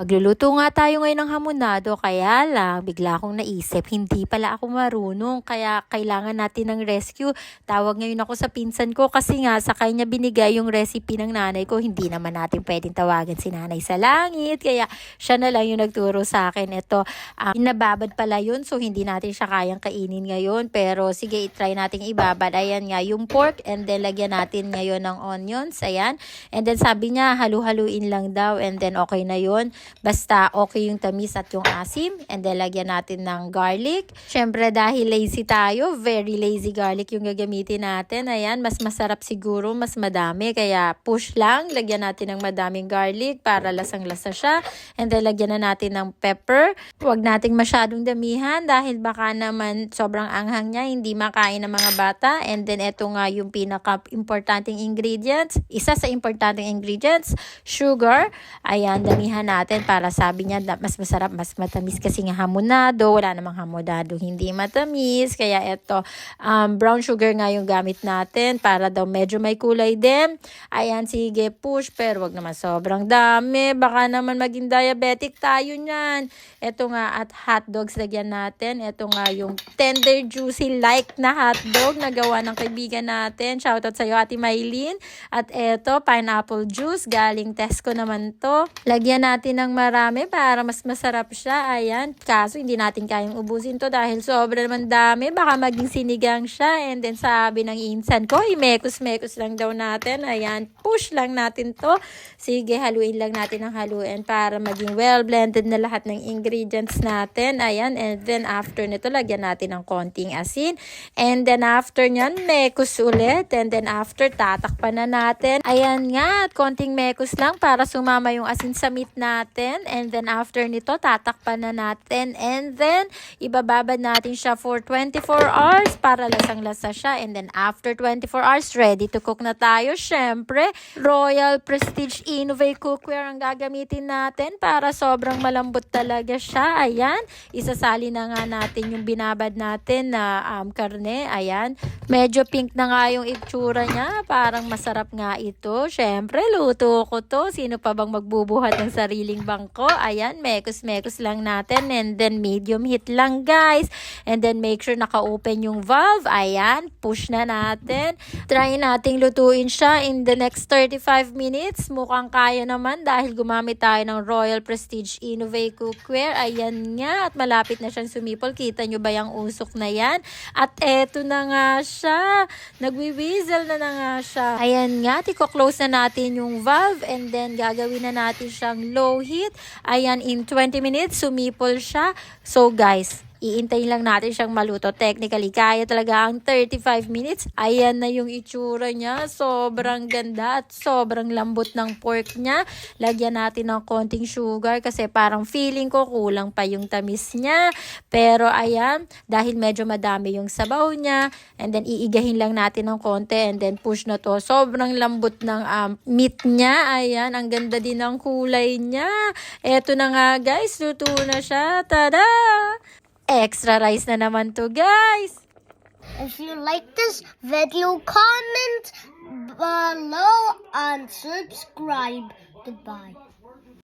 Magluluto nga tayo ngayon ng hamonado, kaya lang bigla akong naisip, hindi pala ako marunong, kaya kailangan natin ng rescue. Tawag ngayon ako sa pinsan ko kasi nga sa kanya binigay yung recipe ng nanay ko, hindi naman natin pwedeng tawagan si nanay sa langit, kaya siya na lang yung nagturo sa akin. Ito, nababad pala yun, so hindi natin siya kayang kainin ngayon, pero sige, itry natin ibabad. Ayan nga, yung pork, and then lagyan natin ngayon ng onions, ayan. And then sabi niya, halu-haluin lang daw, and then okay na yun. Basta okay yung tamis at yung asim. And then lagyan natin ng garlic. Syempre dahil lazy tayo, very lazy garlic yung gagamitin natin. Ayan, mas masarap siguro, mas madami. Kaya push lang, lagyan natin ng madaming garlic para lasang-lasa siya. And then lagyan na natin ng pepper. Huwag nating masyadong damihan dahil baka naman sobrang anghang niya, hindi makain ng mga bata. And then ito nga yung pinaka-importanting ingredients. Isa sa importanteng ingredients, sugar. Ayan, damihan natin para sabi niya mas masarap, mas matamis kasi nga hamonado. Wala namang hamonado hindi matamis. Kaya ito, brown sugar nga yung gamit natin para daw medyo may kulay din. Ayan, sige, push. Pero wag naman sobrang dami. Baka naman maging diabetic tayo niyan. Ito nga, at hotdogs lagyan natin. Ito nga yung tender, juicy like na hotdog na gawa ng kaibigan natin. Shoutout sa iyo, Ate Maylin. At ito, pineapple juice. Galing Tesco naman to. Lagyan natin ng marami para mas masarap siya. Ayan. Kaso hindi natin kayang ubusin to dahil sobra naman dami. Baka maging sinigang siya. And then sabi ng insan ko, mekos-mekos lang daw natin. Ayan. Push lang natin to. Sige, haluin lang natin ang haluin para maging well blended na lahat ng ingredients natin. Ayan. And then after nito, lagyan natin ng konting asin. And then after nyan, mekos ulit. And then after, tatakpan na natin. Ayan nga. At konting mekos lang para sumama yung asin sa meat natin. And then after nito, tatakpan na natin. And then, ibababad natin siya for 24 hours para lasang-lasa siya. And then after 24 hours, ready to cook na tayo. Syempre, Royal Prestige Innovate Cookware ang gagamitin natin para sobrang malambot talaga siya. Ayan, isasali na nga natin yung binabad natin na karne. Ayan, medyo pink na nga yung itsura niya. Parang masarap nga ito. Syempre, luto ko to. Sino pa bang magbubuhat ng sariling bangko? Ayan, mekos-mekos lang natin. And then medium heat lang, guys. And then make sure naka-open yung valve. Ayan, push na natin. Try nating lutuin siya in the next 35 minutes. Mukhang kaya naman dahil gumamit tayo ng Royal Prestige Innovate Cookware. Ayan nga, at malapit na siyang sumipol. Kita nyo ba yung usok na yan? At eto na nga siya. Nagwi-whistle na nga siya. Ayan nga, tiko-close na natin yung valve. And then gagawin na natin siyang low heat. Ayan, in 20 minutes, sumipol siya. So guys, iintayin lang natin siyang maluto. Technically, kaya talaga ang 35 minutes. Ayan na yung itsura niya. Sobrang ganda at sobrang lambot ng pork niya. Lagyan natin ng konting sugar kasi parang feeling ko kulang pa yung tamis niya. Pero ayan, dahil medyo madami yung sabaw niya. And then iigahin lang natin ng konti and then push na to. Sobrang lambot ng meat niya. Ayan, ang ganda din ng kulay niya. Eto na nga guys, luto na siya. Tada! Extra rice na naman to, guys. If you like this video, comment below and subscribe. Goodbye.